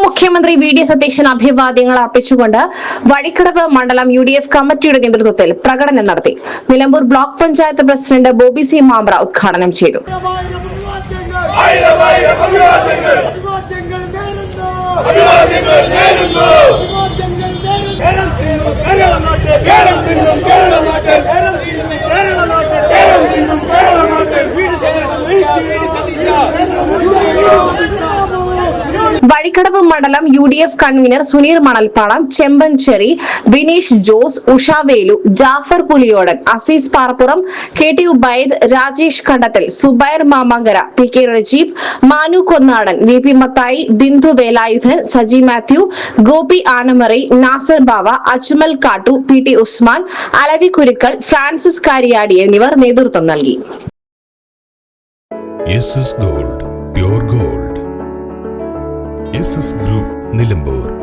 മുഖ്യമന്ത്രി വി.ഡി. സതീശൻ അഭിവാദ്യങ്ങൾ അർപ്പിച്ചുകൊണ്ട് വഴിക്കടവ് മണ്ഡലം UDF കമ്മിറ്റിയുടെ നേതൃത്വത്തിൽ പ്രകടനം നടത്തി. Nilambur block panchayat president Bobby C Mambra ഉദ്ഘാടനം ചെയ്തു. വഴിക്കടവ് മണ്ഡലം UDF കൺവീനർ സുനീർ മണൽപ്പാടം, ചെമ്പൻചെറി, ബിനീഷ് ജോസ്, ഉഷാവേലു, ജാഫർ പുലിയോടൻ, അസീസ് പാറപ്പുറം, KT ഉബൈദ്, രാജേഷ് കണ്ടത്തിൽ, സുബൈർ മാമങ്കര, PK റജീബ്, മാനു കൊന്നാടൻ, VP മത്തായി, ബിന്ദു വേലായുധൻ, സജി മാത്യു, ഗോപി ആനമറി, നാസർ ബാവ, അജ്മൽ കാട്ടു, PT ഉസ്മാൻ, അലവി കുരുക്കൾ, ഫ്രാൻസിസ് കാരിയാടി എന്നിവർ നേതൃത്വം നൽകി. SS Gold, Pure Gold. SS Group, Nilambur.